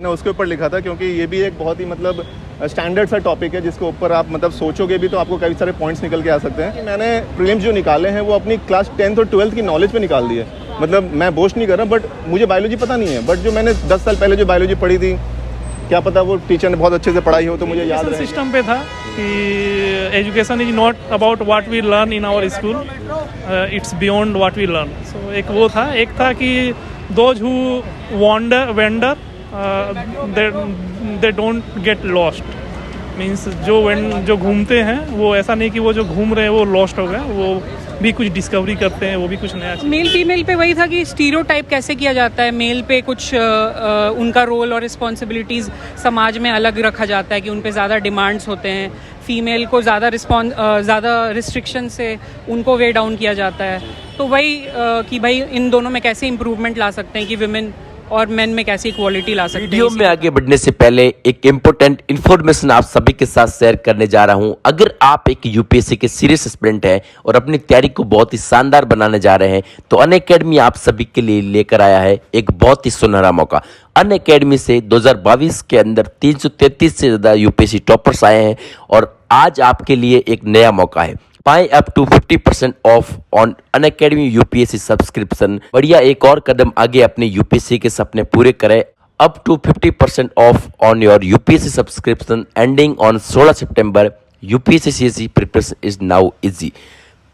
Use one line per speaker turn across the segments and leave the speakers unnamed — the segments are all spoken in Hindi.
मैंने उसके ऊपर लिखा था क्योंकि ये भी एक बहुत ही मतलब स्टैंडर्ड सा टॉपिक है जिसके ऊपर आप मतलब सोचोगे भी तो आपको कई सारे पॉइंट्स निकल के आ सकते हैं। मैंने प्रीलिम्स जो निकाले हैं वो अपनी क्लास 10th और 12th की नॉलेज पे निकाल दी है। मतलब मैं बोस्ट नहीं कर रहा, बट मुझे बायोलॉजी पता नहीं है, बट जो मैंने 10 साल पहले जो बायोलॉजी पढ़ी थी, क्या पता वो टीचर ने बहुत अच्छे से पढ़ाई हो तो मुझे याद रहे।
सिस्टम पे था कि education is not about what we learn in our school, it's beyond what we learn. So एक वो था, एक था कि those who wander they don't get lost, means जो घूमते हैं वो ऐसा नहीं कि वो जो घूम रहे हैं वो लॉस्ट हो गए, वो भी कुछ डिस्कवरी करते हैं, वो भी कुछ नया।
मेल फीमेल पे वही था कि स्टीरियोटाइप कैसे किया जाता है, मेल पे कुछ उनका रोल और रिस्पॉन्सिबिलिटीज़ समाज में अलग रखा जाता है कि उन पे ज़्यादा डिमांड्स होते हैं, फीमेल को ज़्यादा रिस्ट्रिक्शन से उनको वे डाउन किया जाता है। तो वही कि भाई इन दोनों में कैसे इम्प्रूवमेंट ला सकते हैं कि विमेन और मेन में कैसी इक्वालिटी ला सकते हैं।
वीडियो में आगे बढ़ने से पहले एक इम्पोर्टेंट इन्फॉर्मेशन आप सभी के साथ शेयर करने जा रहा हूं। अगर आप एक यूपीएससी के सीरियस एस्पिरेंट हैं और अपनी तैयारी को बहुत ही शानदार बनाने जा रहे हैं तो अनअकैडमी आप सभी के लिए लेकर आया है एक बहुत ही सुनहरा मौका। अनअकैडमी से 2022 के अंदर 333 से ज़्यादा यूपीएससी टॉपर्स आए हैं और आज आपके लिए एक नया मौका है। पाए up to 50% off on Unacademy UPSC subscription. बढ़िया एक और कदम आगे अपने यूपीएससी के सपने पूरे करें। Up to 50% off on your UPSC subscription ending on 16 सितंबर। UPSC CSC preparation is now easy.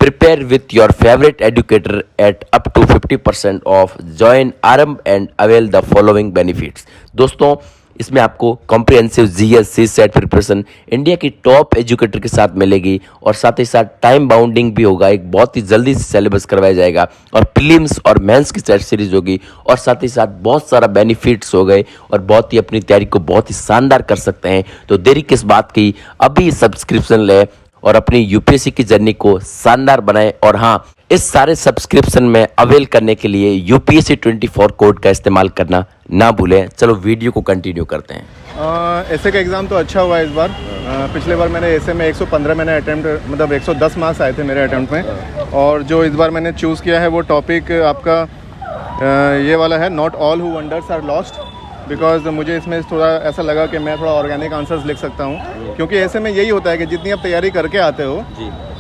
Prepare with your favorite educator at up to 50% off. Join आरंभ and avail the following benefits. दोस्तों, इसमें आपको comprehensive GS CSAT preparation India की टॉप एजुकेटर के साथ मिलेगी और साथ ही साथ टाइम बाउंडिंग भी होगा। एक बहुत ही जल्दी से सिलेबस करवाया जाएगा और प्रीलिम्स और मेंस की टेस्ट सीरीज होगी और साथ ही साथ बहुत सारा बेनिफिट्स हो गए और बहुत ही अपनी तैयारी को बहुत ही शानदार कर सकते हैं। तो देरी किस बात की, अभी सब्सक्रिप्शन ले और अपनी यूपीएससी की जर्नी को शानदार बनाएं। और हाँ, इस सारे सब्सक्रिप्शन में अवेल करने के लिए यूपीएससी 24 कोड का इस्तेमाल करना ना भूलें। चलो वीडियो को कंटिन्यू करते हैं।
एसए का एग्ज़ाम तो अच्छा हुआ इस बार। पिछले बार मैंने एसए में 115 मैंने अटैम्प्ट मतलब 110 मार्क्स आए थे मेरे अटैम्प्ट में, और जो इस बार मैंने चूज़ किया है वो टॉपिक आपका ये वाला है, not all who wanders are lost. Because मुझे इसमें थोड़ा ऐसा लगा कि मैं थोड़ा ऑर्गेनिक आंसर्स लिख सकता हूँ, क्योंकि ऐसे में यही होता है कि जितनी आप तैयारी करके आते हो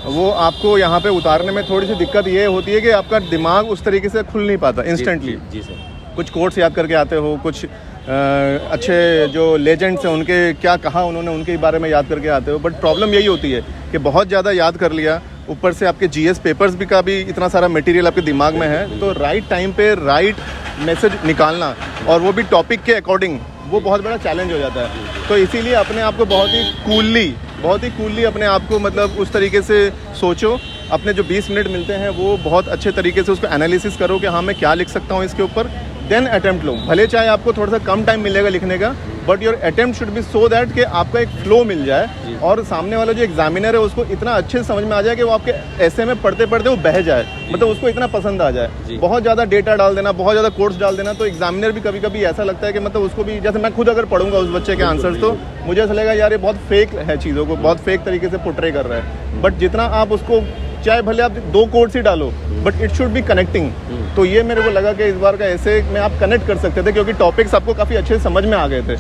वो आपको यहाँ पे उतारने में थोड़ी सी दिक्कत ये होती है कि आपका दिमाग उस तरीके से खुल नहीं पाता इंस्टेंटली। जी सर। कुछ कोट्स याद करके आते हो, कुछ अच्छे जो लेजेंड्स हैं उनके क्या कहा उन्होंने उनके बारे में याद करके आते हो, बट प्रॉब्लम यही होती है कि बहुत ज़्यादा याद कर लिया, ऊपर से आपके जीएस पेपर्स भी का भी इतना सारा मटेरियल आपके दिमाग में है, तो राइट टाइम पे राइट मैसेज निकालना और वो भी टॉपिक के अकॉर्डिंग, वो बहुत बड़ा चैलेंज हो जाता है। तो इसीलिए अपने आप को बहुत ही कूलली अपने आप को मतलब उस तरीके से सोचो। अपने जो 20 मिनट मिलते हैं वो बहुत अच्छे तरीके से उसको एनालिसिस करो कि हाँ मैं क्या लिख सकता हूँ इसके ऊपर, देन अटेम्प्ट लो। भले चाहे आपको थोड़ा सा कम टाइम मिलेगा लिखने का, but your attempt should be so that कि आपका एक फ्लो मिल जाए और सामने वाला जो एग्जामिनर है उसको इतना अच्छे से समझ में आ जाए कि वो आपके ऐसे में पढ़ते पढ़ते वो बह जाए, मतलब उसको इतना पसंद आ जाए। बहुत ज़्यादा डेटा डाल देना, बहुत ज़्यादा कोड्स डाल देना, तो एग्जामिनर भी कभी कभी ऐसा लगता है कि मतलब उसको भी, जैसे मैं खुद अगर पढ़ूंगा उस बच्चे के आंसर्स तो मुझे ऐसा लगेगा यार ये बहुत फेक है, चीज़ों को बहुत फेक तरीके से पोर्ट्रे कर रहा है। बट जितना आप उसको, चाहे भले आप 2 कोड्स ही डालो, but it should be connecting. तो ये मेरे को लगा कि इस बार का ऐसे में आप कनेक्ट कर सकते थे क्योंकि टॉपिक्स आपको काफ़ी अच्छे से समझ में आ गए थे।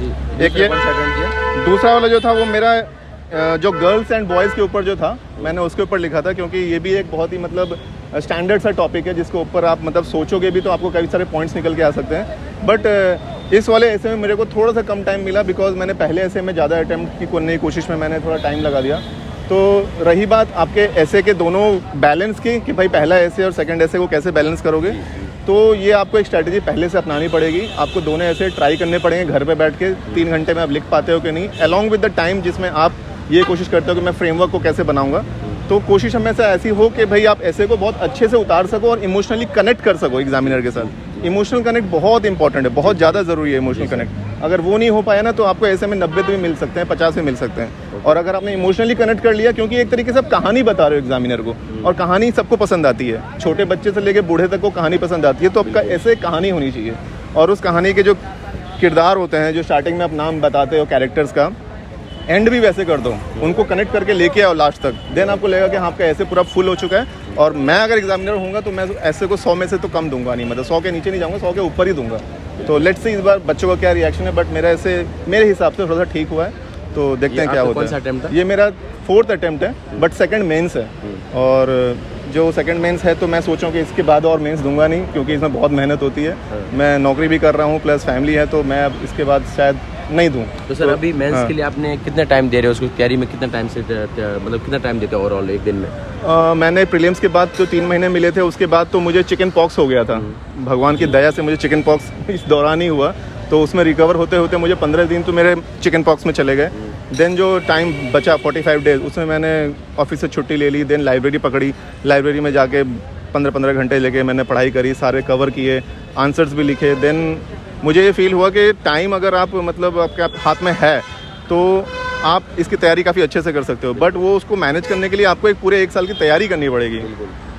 एक ये दूसरा वाला जो था वो मेरा जो गर्ल्स एंड बॉयज़ के ऊपर जो था मैंने उसके ऊपर लिखा था, क्योंकि ये भी एक बहुत ही मतलब स्टैंडर्ड सा टॉपिक है जिसके ऊपर आप मतलब सोचोगे भी तो आपको कई सारे पॉइंट्स निकल के आ सकते हैं। बट इस वाले ऐसे में मेरे को थोड़ा सा कम टाइम मिला, बिकॉज मैंने पहले ऐसे में ज़्यादा अटैम्प्ट की करने की कोशिश में मैंने थोड़ा टाइम लगा दिया। तो रही बात आपके ऐसे के दोनों बैलेंस की कि भाई पहला ऐसे और सेकंड ऐसे को कैसे बैलेंस करोगे, तो ये आपको एक स्ट्रैटेजी पहले से अपनानी पड़ेगी। आपको दोनों ऐसे ट्राई करने पड़ेंगे घर पे बैठ के, 3 घंटे में आप लिख पाते हो कि नहीं, अलॉन्ग विद द टाइम जिसमें आप ये कोशिश करते हो कि मैं फ्रेमवर्क को कैसे बनाऊंगा। तो कोशिश हमेशा ऐसी हो कि भाई आप ऐसे को बहुत अच्छे से उतार सको और इमोशनली कनेक्ट कर सको एग्जामिनर के साथ। इमोशनल कनेक्ट बहुत इंपॉर्टेंट है, बहुत ज़्यादा ज़रूरी है इमोशनल कनेक्ट। अगर वो नहीं हो पाया ना तो आपको ऐसे में 90 भी मिल सकते हैं, 50 भी मिल सकते हैं। और अगर आपने इमोशनली कनेक्ट कर लिया, क्योंकि एक तरीके से आप कहानी बता रहे हो एग्जामिनर को, और कहानी सबको पसंद आती है, छोटे बच्चे से लेकर बूढ़े तक को कहानी पसंद आती है, तो आपका ऐसे कहानी होनी चाहिए। और उस कहानी के जो किरदार होते हैं, जो स्टार्टिंग में आप नाम बताते हो कैरेक्टर्स का, एंड भी वैसे कर दो, उनको कनेक्ट करके लेके आओ लास्ट तक। देन आपको लगेगा कि हाँ आपका ऐसे पूरा फुल हो चुका है। और मैं अगर एग्जामिनर होऊंगा तो मैं ऐसे को 100 में से तो कम दूंगा नहीं, मतलब 100 के नीचे नहीं जाऊंगा, 100 के ऊपर ही दूंगा। तो लेट्स सी इस बार बच्चों का क्या रिएक्शन है, बट मेरे हिसाब से थोड़ा सा ठीक हुआ है, तो देखते हैं क्या होता है।
कौन सा अटेम्प्ट था?
ये मेरा 4th अटेम्प्ट है, बट सेकंड मेंस है, और जो सेकंड मेंस है तो मैं सोच रहा हूँ कि इसके बाद और मेंस दूंगा नहीं, क्योंकि इसमें बहुत मेहनत होती है। मैं नौकरी भी कर रहा हूँ प्लस फैमिली है, तो मैं अब इसके बाद शायद नहीं दूँ।
तो सर अभी मेंस के लिए आपने कितना टाइम दे रहे हो उसको, तैयारी में कितना टाइम से मतलब कितना टाइम देते हो ओवरऑल एक दिन में?
मैंने प्रीलिम्स के बाद जो 3 महीने मिले थे, उसके बाद तो मुझे चिकन पॉक्स हो गया था। भगवान की दया से मुझे चिकन पॉक्स इस दौरान ही हुआ, तो उसमें रिकवर होते होते मुझे 15 दिन तो मेरे चिकन पॉक्स में चले गए। देन जो टाइम बचा 45 डेज, उसमें मैंने ऑफिस से छुट्टी ले ली, देन लाइब्रेरी पकड़ी, लाइब्रेरी में जाके 15-15 घंटे लेके मैंने पढ़ाई करी, सारे कवर किए, आंसर्स भी लिखे। देन मुझे ये फील हुआ कि टाइम अगर आप मतलब आपके हाथ में है तो आप इसकी तैयारी काफ़ी अच्छे से कर सकते हो, बट वो उसको मैनेज करने के लिए आपको एक पूरे 1 साल की तैयारी करनी पड़ेगी।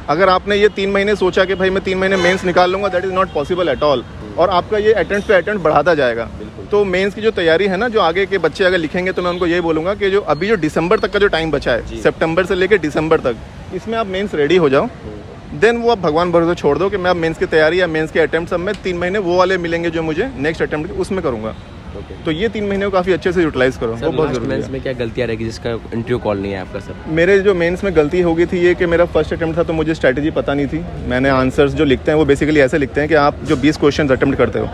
अगर आपने ये 3 महीने सोचा कि भाई मैं 3 महीने मेंस निकाल लूँगा, that is not possible at all, और आपका ये अटेम्प्ट पे अटेम्प्ट बढ़ाता जाएगा। तो मेंस की जो तैयारी है ना, जो आगे के बच्चे अगर लिखेंगे, तो मैं उनको ये बोलूँगा कि जो अभी जो दिसंबर तक का जो टाइम बचा है, सितंबर से लेकर दिसंबर तक, इसमें आप मेंस रेडी हो जाओ। देन वो आप भगवान भरोसे छोड़ दो कि मैं अब मेंस की तैयारी या मेंस के अटेम्प्ट सब में 3 महीने वो वाले मिलेंगे जो मुझे नेक्स्ट अटेम्प्ट उसमें करूँगा। तो ये 3 महीने को काफ़ी अच्छे से यूटिलाइज करो, वो बहुत जरूरी है।
मेंस में क्या गलतियाँ रहेगी जिसका इंटरव्यू कॉल नहीं है आपका सर?
मेरे जो मेंस में गलती हो गई थी ये कि मेरा फर्स्ट अटेम्प्ट था, तो मुझे स्ट्रैटेजी पता नहीं थी। मैंने आंसर्स जो लिखते हैं वो बेसिकली ऐसे लिखते हैं कि आप जो 20 क्वेश्चन अटेम्प्ट करते हो,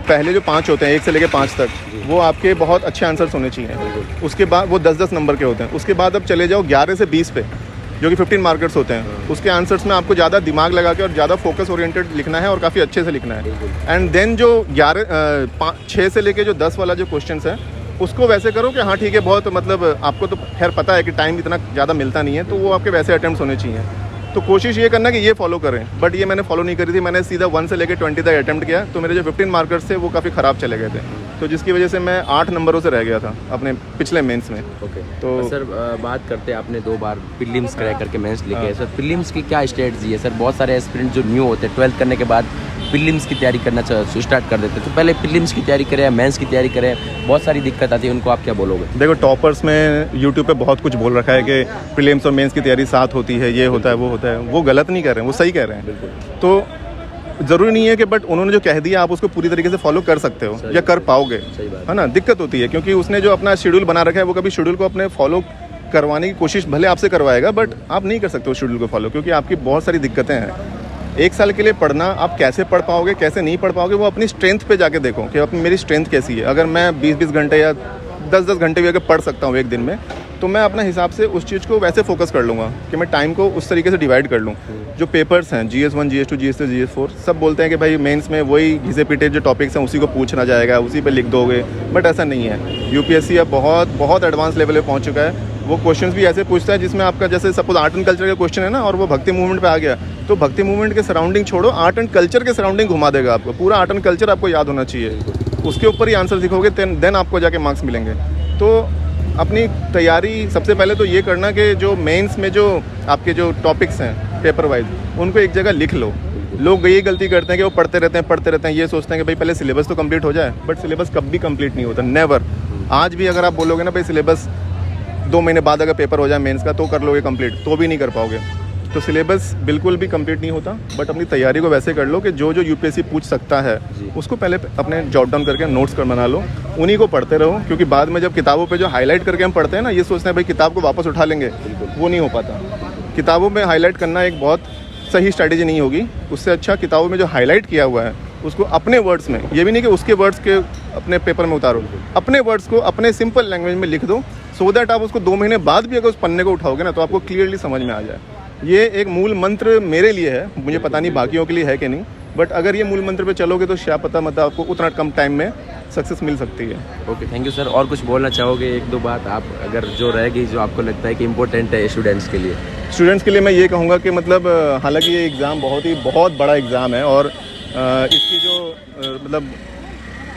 पहले जो 5 होते हैं 1 से लेकर 5 तक, वो आपके बहुत अच्छे आंसर्स होने चाहिए। उसके बाद वो 10-10 नंबर के होते हैं। उसके बाद अब चले जाओ 11 से 20 पे, जो कि 15 मार्कर्स होते हैं। उसके आंसर्स में आपको ज़्यादा दिमाग लगा के और ज़्यादा फोकस ओरिएंटेड लिखना है और काफ़ी अच्छे से लिखना है। एंड देन जो 6 से लेके जो 10 वाला जो क्वेश्चन है, उसको वैसे करो कि हाँ ठीक है, बहुत मतलब आपको तो खैर पता है कि टाइम इतना ज़्यादा मिलता नहीं है, तो वो आपके वैसे अटेम्प्ट्स होने चाहिए। तो कोशिश ये करना कि ये फॉलो करें, बट ये मैंने फॉलो नहीं करी थी। मैंने सीधा 1 से लेकर 20 तक अटेम्प्ट किया, तो मेरे जो 15 मार्कर्स थे वो काफ़ी ख़राब चले गए थे, तो जिसकी वजह से मैं 8 नंबरों से रह गया था अपने पिछले मेंस में।
ओके,
तो
सर बात करते हैं, आपने 2 बार प्रीलिम्स क्रैक करके मेंस लिखे हैं। सर प्रीलिम्स की क्या स्ट्रेटजी है? सर बहुत सारे एस्पिरेंट जो न्यू होते हैं 12th करने के बाद प्रीलिम्स की तैयारी करना स्टार्ट कर देते हैं, तो पहले प्रीलिम्स की तैयारी करें या मेंस की तैयारी करें? बहुत सारी दिक्कत आती है, उनको आप क्या बोलोगे?
देखो, टॉपर्स में यूट्यूब पे बहुत कुछ बोल रखा है कि प्रीलिम्स और मेंस की तैयारी साथ होती है, ये होता है वो होता है। वो गलत नहीं कर रहे हैं, वो सही कह रहे हैं। तो ज़रूरी नहीं है कि, बट उन्होंने जो कह दिया आप उसको पूरी तरीके से फॉलो कर सकते हो या कर पाओगे, है ना। दिक्कत होती है क्योंकि उसने जो अपना शेड्यूल बना रखा है, वो कभी शेड्यूल को अपने फॉलो करवाने की कोशिश भले आपसे करवाएगा, बट आप नहीं कर सकते उस शेड्यूल को फॉलो, क्योंकि आपकी बहुत सारी दिक्कतें हैं। 1 साल के लिए पढ़ना, आप कैसे पढ़ पाओगे कैसे नहीं पढ़ पाओगे, वो अपनी स्ट्रेंथ पे जाके देखो कि अपनी मेरी स्ट्रेंथ कैसी है। अगर मैं 20-20 घंटे या 10-10 घंटे भी अगर पढ़ सकता हूँ एक दिन में, तो मैं अपने हिसाब से उस चीज़ को वैसे फोकस कर लूँगा कि मैं टाइम को उस तरीके से डिवाइड कर लूँ। जो पेपर्स हैं GS1, GS2, GS3, GS4, सब बोलते हैं कि भाई मेंस में वही घिसे पीटे जो टॉपिक्स हैं उसी को पूछना जाएगा, उसी पे लिख दोगे, बट ऐसा नहीं है। यूपीएससी अब बहुत एडवांस लेवल पे पहुँच चुका है। वो क्वेश्चंस भी ऐसे पूछता है जिसमें आपका, जैसे सपोज आर्ट एंड कल्चर का क्वेश्चन है ना, और वो भक्ति मूवमेंट पे आ गया, तो भक्ति मूवमेंट के सराउंडिंग छोड़ो, आर्ट एंड कल्चर के सराउंडिंग घुमा देगा आपको। पूरा आर्ट एंड कल्चर आपको याद होना चाहिए, उसके ऊपर ही आंसर लिखोगे, देन आपको जाके मार्क्स मिलेंगे। तो अपनी तैयारी सबसे पहले तो ये करना कि जो मेंस में जो आपके जो टॉपिक्स हैं पेपर वाइज, उनको एक जगह लिख लो। लोग ये गलती करते हैं कि वो पढ़ते रहते हैं, ये सोचते हैं कि भाई पहले सिलेबस तो कंप्लीट हो जाए, बट सिलेबस कभी कंप्लीट नहीं होता, नेवर। आज भी अगर आप बोलोगे ना भाई सिलेबस 2 महीने बाद अगर पेपर हो जाए मेंस का तो कर लोगे कंप्लीट, तो भी नहीं कर पाओगे। तो सिलेबस बिल्कुल भी कंप्लीट नहीं होता, बट अपनी तैयारी को वैसे कर लो कि जो यूपीएससी पूछ सकता है उसको पहले अपने जॉट डाउन करके नोट्स कर बना लो, उन्हीं को पढ़ते रहो। क्योंकि बाद में जब किताबों पे जो हाईलाइट करके हम पढ़ते हैं ना, ये सोचते हैं भाई किताब को वापस उठा लेंगे, वो नहीं हो पाता। किताबों में हाईलाइट करना एक बहुत सही स्ट्रैटेजी नहीं होगी। उससे अच्छा किताबों में जो हाईलाइट किया हुआ है उसको अपने वर्ड्स में, ये भी नहीं कि उसके वर्ड्स के अपने पेपर में उतारो, अपने वर्ड्स को अपने सिंपल लैंग्वेज में लिख दो, सो दैट आप उसको 2 महीने बाद भी अगर उस पन्ने को उठाओगे ना, तो आपको क्लियरली समझ में आ जाए। ये एक मूल मंत्र मेरे लिए है, मुझे पता नहीं बाकियों के लिए है कि नहीं, बट अगर ये मूल मंत्र पे चलोगे तो शायद पता मतलब आपको उतना कम टाइम में सक्सेस मिल सकती है।
Okay, thank you sir. और कुछ बोलना चाहोगे 1-2 बात आप, अगर जो रहेगी जो आपको लगता है कि इम्पोर्टेंट है स्टूडेंट्स के लिए?
स्टूडेंट्स के लिए मैं ये कहूँगा कि मतलब हालांकि ये एग्ज़ाम बहुत बड़ा एग्ज़ाम है, और इसकी जो मतलब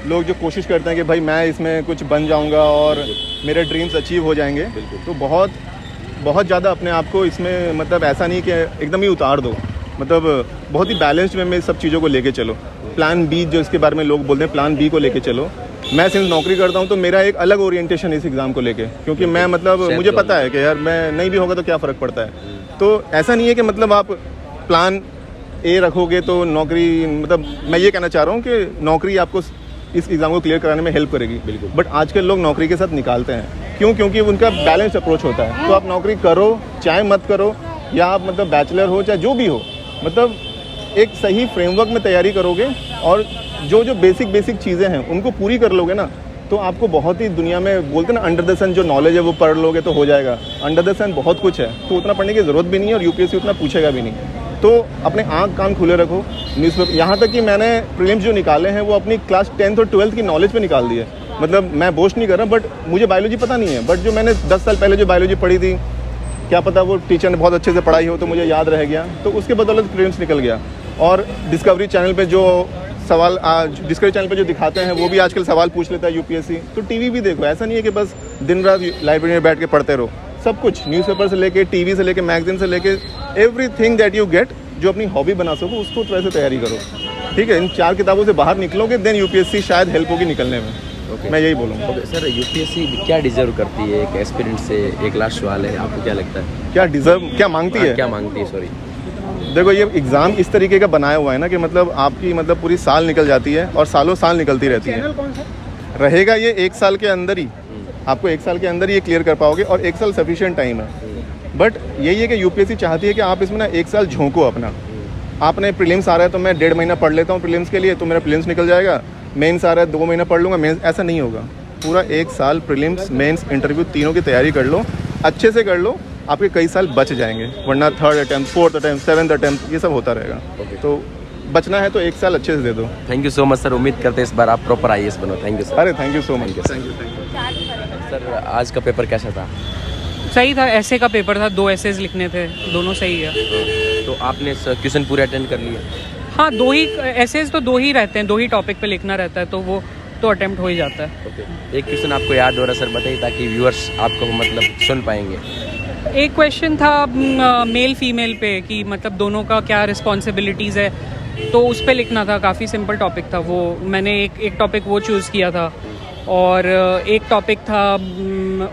लोग जो कोशिश करते हैं कि भाई मैं इसमें कुछ बन जाऊंगा और मेरे ड्रीम्स अचीव हो जाएंगे, तो बहुत ज़्यादा अपने आप को इसमें मतलब ऐसा नहीं कि एकदम ही उतार दो, मतलब बहुत ही बैलेंस्ड वे में सब चीज़ों को लेके चलो। प्लान बी जो इसके बारे में लोग बोलते हैं, प्लान बी को लेके चलो। मैं सिर्फ नौकरी करता हूँ तो मेरा एक अलग ओरिएंटेशन है इस एग्ज़ाम को लेके, क्योंकि मैं मतलब मुझे पता है कि यार मैं नहीं भी होगा तो क्या फ़र्क पड़ता है। तो ऐसा नहीं है कि मतलब आप प्लान ए रखोगे तो नौकरी, मतलब मैं ये कहना चाह रहा हूँ कि नौकरी आपको इस एग्ज़ाम को क्लियर कराने में हेल्प करेगी।
बिल्कुल।
बट आजकल लोग नौकरी के साथ निकालते हैं, क्यों? क्योंकि उनका बैलेंस अप्रोच होता है। तो आप नौकरी करो चाहे मत करो, या आप मतलब बैचलर हो चाहे जो भी हो, मतलब एक सही फ्रेमवर्क में तैयारी करोगे और जो जो बेसिक चीज़ें हैं उनको पूरी कर लोगे ना, तो आपको बहुत ही दुनिया में बोलते हैं ना अंडर द सन जो नॉलेज है वो पढ़ लोगे तो हो जाएगा। अंडर द सन बहुत कुछ है, तो उतना पढ़ने की ज़रूरत भी नहीं है और यूपीएससी उतना पूछेगा भी नहीं। तो अपने आँख कान खुले रखो, न्यूज़पेपर, यहाँ तक कि मैंने प्रीलिम्स जो निकाले हैं वो अपनी क्लास 10th और 12th की नॉलेज पे निकाल दी है। मतलब मैं बोस्ट नहीं कर रहा, बट मुझे बायोलॉजी पता नहीं है, बट जो मैंने 10 साल पहले जो बायोलॉजी पढ़ी थी, क्या पता वो टीचर ने बहुत अच्छे से पढ़ाई हो तो मुझे याद रह गया, तो उसके बदौलत प्रीलिम्स निकल गया। और डिस्कवरी चैनल पे जो सवाल डिस्कवरी चैनल पे जो दिखाते हैं वो भी आजकल सवाल पूछ लेता है यूपीएससी। तो टीवी भी देखो, ऐसा नहीं है कि बस दिन रात लाइब्रेरी में बैठ के पढ़ते रहो। सब कुछ न्यूज़पेपर से लेके, टीवी से लेके, मैगजीन से लेके, एवरीथिंग दैट यू गेट जो अपनी हॉबी बना सको उसको वैसे तैयारी करो। ठीक है, इन 4 किताबों से बाहर निकलोगे देन यूपीएससी शायद हेल्प होगी निकलने में। मैं यही बोलूँगा।
सर यूपीएससी क्या डिजर्व करती है एक एस्पिरेंट से? एक लास्ट सवाल है, आपको क्या लगता है
क्या डिजर्व, क्या मांगती है?
क्या मांगती है, सॉरी।
देखो, ये एग्ज़ाम इस तरीके का बनाया हुआ है ना कि मतलब आपकी मतलब पूरी साल निकल जाती है और सालों साल निकलती रहती है। रहेगा ये 1 साल के अंदर ही, आपको 1 साल के अंदर ये क्लियर कर पाओगे और 1 साल सफिशिएंट टाइम है। बट यही है कि यूपीएससी चाहती है कि आप इसमें ना 1 साल झोंको अपना। आपने प्रीलिम्स आ रहा है तो मैं 1.5 महीना पढ़ लेता हूँ प्रीलिम्स के लिए, तो मेरा प्रीलिम्स निकल जाएगा। मेंस आ रहा है 2 महीना पढ़ लूँगा मेंस, ऐसा नहीं होगा। पूरा 1 साल प्रीलिम्स, मेंस, इंटरव्यू तीनों की तैयारी कर लो, अच्छे से कर लो, आपके कई साल बच जाएंगे। वरना 3rd attempt, 4th attempt, 7th attempt ये सब होता रहेगा। तो बचना है तो 1 साल अच्छे से दे दो।
Thank you so much sir, उम्मीद करते हैं इस बार आप प्रॉपर आईएएस बनो। Thank you sir.
अरे thank you so much.
Thank you sir. आज का पेपर कैसा था?
सही था, ऐसे का पेपर था, 2 एसेज लिखने थे, दोनों सही है।
तो आपने क्वेश्चन पूरे अटेंड कर लिए?
हाँ, 2 ही एसेज तो 2 ही रहते हैं, 2 ही टॉपिक पे लिखना रहता है, तो वो तो अटेम्प्ट हो ही जाता है।
ओके, एक क्वेश्चन आपको याद हो रहा सर, बताइए ताकि व्यूअर्स आपको मतलब सुन पाएंगे।
एक क्वेश्चन था मेल फीमेल पे कि मतलब दोनों का क्या रिस्पॉन्सिबिलिटीज़ है, तो उस पे लिखना था। काफ़ी सिंपल टॉपिक था वो, मैंने एक टॉपिक वो चूज़ किया था। और एक टॉपिक था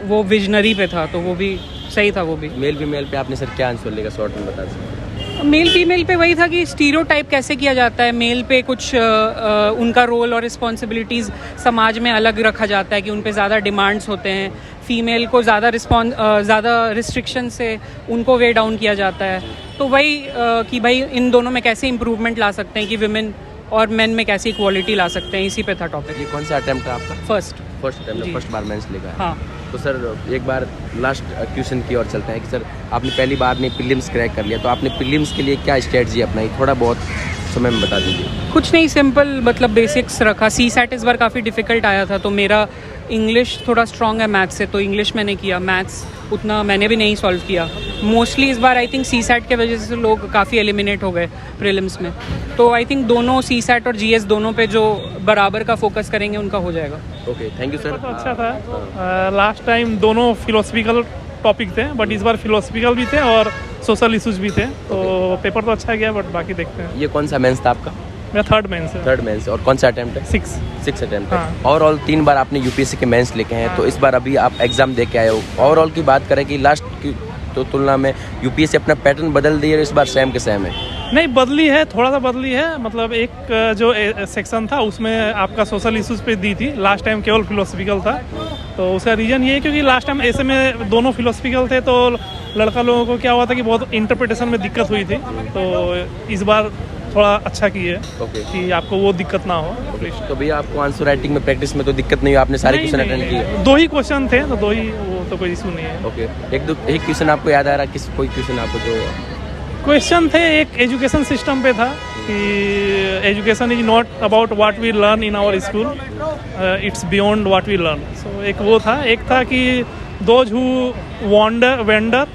वो विजनरी पे था, तो वो भी सही था। वो भी
मेल फीमेल पे आपने सर क्या आंसर लेगा, शॉर्ट में बता सकते?
मेल फीमेल पे वही था कि स्टीरियोटाइप कैसे किया जाता है, मेल पे कुछ उनका रोल और रिस्पॉन्सिबिलिटीज़ समाज में अलग रखा जाता है कि उन पे ज़्यादा डिमांड्स होते हैं, फीमेल को ज़्यादा रिस्ट्रिक्शन से उनको वे डाउन किया जाता है। तो वही कि भाई इन दोनों में कैसे इम्प्रूवमेंट ला सकते हैं कि विमेन और मेन में कैसी इक्वालिटी ला सकते हैं, इसी पे था टॉपिक।
ये कौन सा अटेम्प्ट था आपका?
फर्स्ट
अटेम्प्ट, फर्स्ट बार मेंस लिखा है।
हाँ।
तो सर एक बार लास्ट क्वेश्चन की ओर चलते हैं कि सर आपने पहली बार ने प्रीलिम्स क्रैक कर लिया, तो आपने प्रीलिम्स के लिए क्या स्ट्रेटजी अपनाई, थोड़ा बहुत समय में बता दीजिए।
कुछ नहीं, सिंपल मतलब बेसिक्स रखा। सीसैट इस बार काफ़ी डिफ़िकल्ट आया था, तो मेरा इंग्लिश थोड़ा स्ट्रॉन्ग है मैथ्स से, तो इंग्लिश मैंने किया, मैथ्स उतना मैंने भी नहीं सॉल्व किया। मोस्टली इस बार आई थिंक सीसैट के वजह से लोग काफ़ी एलिमिनेट हो गए प्रीलिम्स में, तो आई थिंक दोनों सीसैट और जीएस दोनों पे जो बराबर का फोकस करेंगे उनका हो जाएगा।
Okay, thank you sir.
तो अच्छा था। लास्ट टाइम दोनों फिलोसफिकल टॉपिक थे, बट इस बार फिलोसफिकल भी थे और सोशल इश्यूज भी थे, तो पेपर तो अच्छा गया, बट बाकी देखते हैं।
ये कौन सा मेंस था आपका?
मेरा 3rd मेंस है।
3rd मेंस, और कौन सा अटेम्प्ट है?
6
अटेम्प्ट है।
हाँ।
ओवरऑल 3 बार आपने यूपीएससी के मेंस लिखे हैं, तो इस बार अभी आप एग्जाम दे के आए हो, ओवरऑल की बात करें कि लास्ट की तो तुलना में यूपीएससी अपना पैटर्न बदल दी है, इस बार सेम के सेम है?
नहीं, बदली है, थोड़ा सा बदली है। मतलब एक जो सेक्शन था उसमें आपका सोशल इश्यूज पे दी थी, लास्ट टाइम केवल फिलोसफिकल था। तो उसका रीज़न ये है क्योंकि लास्ट टाइम ऐसे में दोनों फिलोसफिकल थे, तो लड़का लोगों को क्या हुआ था कि बहुत इंटरप्रिटेशन में दिक्कत हुई थी, तो इस बार थोड़ा अच्छा की है कि आपको वो दिक्कत ना हो।
तो भैया आपको आंसर राइटिंग में प्रैक्टिस में तो दिक्कत नहीं हुई, आपने सारे क्वेश्चन अटेंड किए?
2 ही क्वेश्चन थे, तो 2 ही, वो तो कोई इशू नहीं है।
ओके, एक क्वेश्चन आपको याद आ रहा है? कोई क्वेश्चन आपको जो
क्वेश्चन थे, एक एजुकेशन सिस्टम पे था कि education is not about what we learn in our school, it's beyond what we learn. So एक वो था। एक था कि those who wander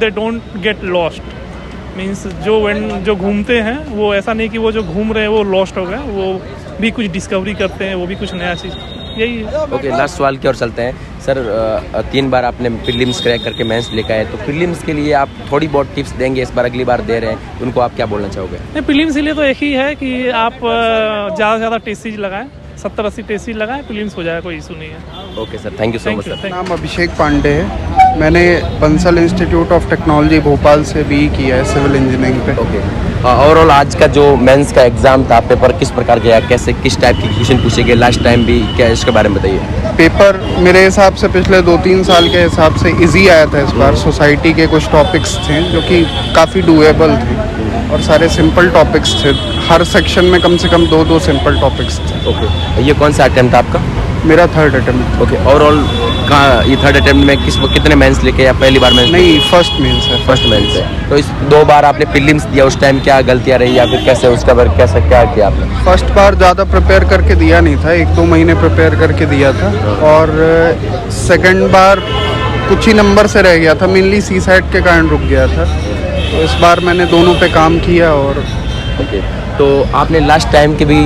they don't get lost, means जो घूमते हैं वो ऐसा नहीं कि वो जो घूम रहे हैं वो लॉस्ट हो गए, वो भी कुछ डिस्कवरी करते हैं, वो भी कुछ नया चीज़, यही है।
ओके, लास्ट सवाल की ओर चलते हैं सर। 3 बार आपने प्रीलिम्स क्रैक करके मेंस लिखा है, तो प्रीलिम्स के लिए आप थोड़ी बहुत टिप्स देंगे, इस बार अगली बार दे रहे हैं, उनको आप क्या बोलना चाहोगे?
नहीं, प्रीलिम्स के लिए तो एक ही है कि आप ज़्यादा से ज़्यादा टेस्ट सीरीज लगाएं, 70-80 टेस्ट सीट लगाएं, प्रीलिम्स हो जाएगा, कोई इशू नहीं है।
Okay sir, thank you so much sir.
नाम अभिषेक पांडे है। मैंने Bansal institute of technology Bhopal से BE किया है सिविल इंजीनियरिंग पे।
ओके, ओवरऑल आज का जो मेंस का एग्जाम था, पेपर किस प्रकार गया, कैसे किस टाइप के क्वेश्चन पूछे गए लास्ट टाइम भी, क्या इसके बारे में बताइए।
पेपर मेरे हिसाब से पिछले 2-3 साल के हिसाब से इजी आया था इस बार। सोसाइटी के कुछ टॉपिक्स थे जो कि काफ़ी डूएबल थे और सारे सिंपल टॉपिक्स थे। हर सेक्शन में कम से कम 2-2 सिंपल टॉपिक्स थे।
ओके, ये कौन सा अटेम्प्ट था आपका?
मेरा 3rd अटेम्प्ट।
ओके, ओवरऑल ये 3rd अटेम्प्ट में कितने मेंस लेके, या पहली बार मेंस?
नहीं, फर्स्ट मेंस है।
फर्स्ट मेंस है। तो इस 2 बार आपने प्रीलिम्स दिया, उस टाइम क्या गलतियां रही या फिर कैसे उसका बार कैसे क्या किया आपने?
फर्स्ट बार ज़्यादा प्रिपेयर करके दिया नहीं था, 1-2 महीने प्रिपेयर करके दिया था। और सेकंड बार कुछ ही नंबर से रह गया था, मेनली CSAT के कारण रुक गया था। तो इस बार मैंने दोनों पे काम किया। और
ओके, तो आपने लास्ट टाइम के भी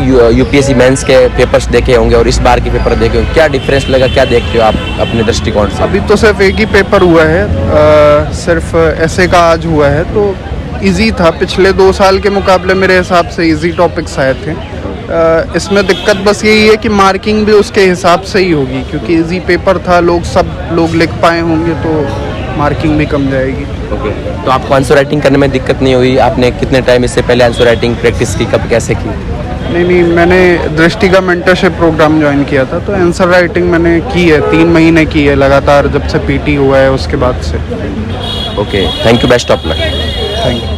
UPSC मेंस के पेपर्स देखे होंगे और इस बार के पेपर देखे होंगे, क्या डिफरेंस लगा, क्या देखते हो आप अपने दृष्टिकोण से?
अभी तो सिर्फ एक ही पेपर हुआ है, सिर्फ ऐसे का आज हुआ है, तो इजी था। पिछले 2 साल के मुकाबले मेरे हिसाब से इजी टॉपिक्स आए थे। इसमें दिक्कत बस यही है कि मार्किंग भी उसके हिसाब से ही होगी, क्योंकि इजी पेपर था, सब लोग लिख पाए होंगे तो मार्किंग भी कम जाएगी।
ओके, तो आपको आंसर राइटिंग करने में दिक्कत नहीं हुई? आपने कितने टाइम इससे पहले आंसर राइटिंग प्रैक्टिस की, कब कैसे की?
नहीं, मैंने दृष्टि का मेंटरशिप प्रोग्राम ज्वाइन किया था, तो आंसर राइटिंग मैंने की है, 3 महीने की है लगातार, जब से PT हुआ है उसके बाद से।
Okay, thank you, best of luck.
Thank you.